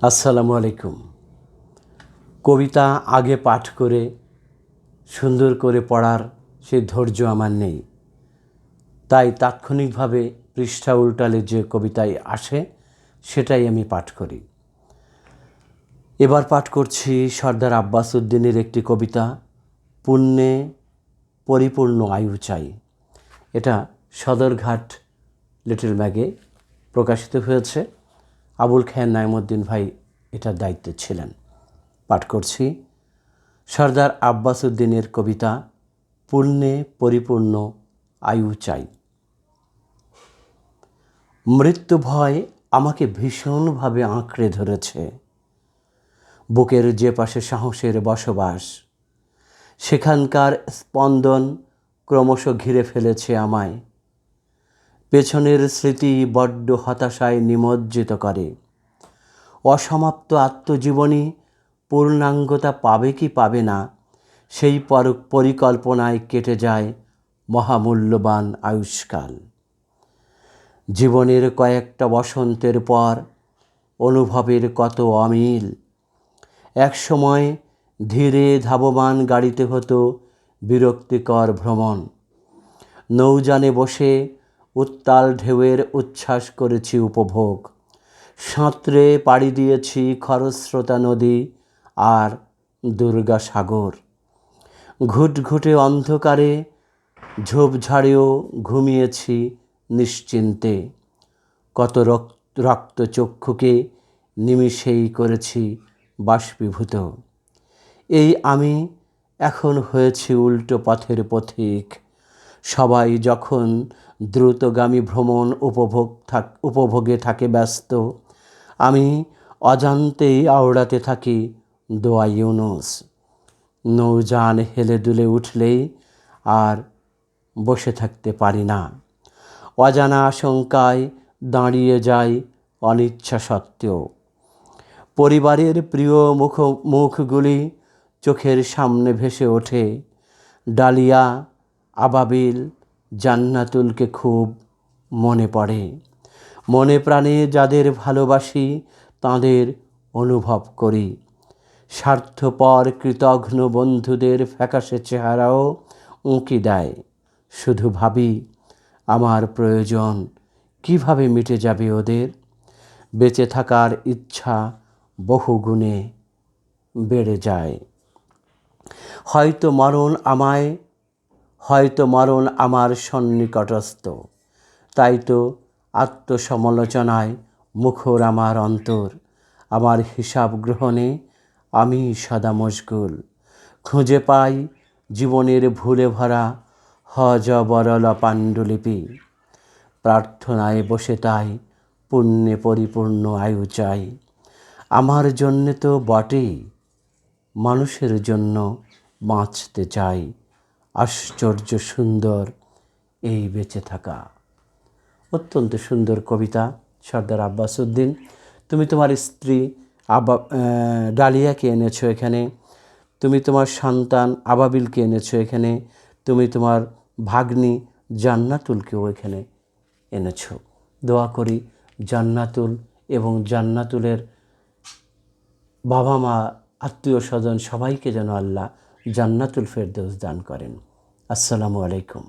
আসসালামু আলাইকুম। কবিতা আগে পাঠ করে সুন্দর করে পড়ার সেই ধৈর্য আমার নেই, তাই তাৎক্ষণিকভাবে পৃষ্ঠা উল্টালে যে কবিতায় আসে সেটাই আমি পাঠ করি। এবার পাঠ করছি সর্দার আব্বাস উদ্দিনের একটি কবিতা, পুণ্যে পরিপূর্ণ আয়ু চাই। এটা সদরঘাট লিটল ম্যাগে প্রকাশিত হয়েছে। আবুল খায়ের নাইমুদ্দিন ভাই এটার দায়িত্বে ছিলেন। পাঠ করছি সর্দার আব্বাস উদ্দিনের কবিতা, পুণ্যে পরিপূর্ণ আয়ু চাই। মৃত্যু ভয় আমাকে ভীষণভাবে আঁকড়ে ধরেছে। বুকের যে পাশে সাহসের বসবাস, সেখানকার স্পন্দন ক্রমশ ঘিরে ফেলেছে আমায়। পেছনের স্মৃতি বড্ড হতাশায় নিমজ্জিত করে। অসমাপ্ত আত্মজীবনী পূর্ণাঙ্গতা পাবে কি পাবে না, সেই পরিকল্পনায় কেটে যায় মহামূল্যবান আয়ুষ্কাল। জীবনের কয়েকটা বসন্তের পর অনুভবের কত অমিল। একসময় ধীরে ধাবমান গাড়িতে হতো বিরক্তিকর ভ্রমণ। নৌযানে বসে উত্তাল ঢেউয়ের উচ্ছ্বাস করেছি উপভোগ। সাঁতরে পাড়ি দিয়েছি খরস্রোতা নদী আর দুর্গা সাগর। ঘুটঘুটে অন্ধকারে ঝোপঝাড়েও ঘুমিয়েছি নিশ্চিন্তে। কত রক্তচক্ষুকে নিমিষেই করেছি বাষ্পীভূত। এই আমি এখন হয়েছি উল্টো পথের পথিক। সবাই যখন দ্রুতগামী ভ্রমণ উপভোগে থাকে ব্যস্ত, আমি অজান্তেই আওড়াতে থাকি দোয়া ইউনুস। নৌযান হেলে দুলে উঠলেই আর বসে থাকতে পারি না। অজানা আশঙ্কায় দাঁড়িয়ে যাই অনিচ্ছা সত্ত্বেও। পরিবারের প্রিয় মুখগুলি চোখের সামনে ভেসে ওঠে। ডালিয়া, আবাবিল, জান্নাতুলকে খুব মনে পড়ে। মনে প্রাণে যাদের ভালোবাসি তাদের অনুভব করি। স্বার্থপর কৃতঘ্ন বন্ধুদের ফ্যাকাশে চেহারাও উঁকি দেয়। শুধু ভাবি আমার প্রয়োজন কিভাবে মিটে যাবে ওদের। বেঁচে থাকার ইচ্ছা বহুগুণে বেড়ে যায়। হয়তো মরণ আমার সন্নিকটস্থ। তাই তো আত্মসমালোচনায় মুখর আমার অন্তর। আমার হিসাব গ্রহণে আমি সদা মশগুল। খুঁজে পাই জীবনের ভুলে ভরা হযবরল পাণ্ডুলিপি। প্রার্থনায় বসে তাই পুণ্যে পরিপূর্ণ আয়ু চাই। আমার জন্যে তো বটেই, মানুষের জন্য বাঁচতে চাই। আশ্চর্য সুন্দর এই বেঁচে থাকা। অত্যন্ত সুন্দর কবিতা সর্দার আব্বাস উদ্দিন। তুমি তোমার স্ত্রী ডালিয়াকে এনেছো এখানে, তুমি তোমার সন্তান আবাবিলকে এনেছো এখানে, তুমি তোমার ভাগ্নি জান্নাতুলকেও এখানে এনেছো। দোয়া করি জান্নাতুল এবং জান্নাতুলের বাবা মা, আত্মীয় স্বজন সবাইকে যেন আল্লাহ জান্নাতুল ফেরদৌস দান করেন। আসসালামু আলাইকুম।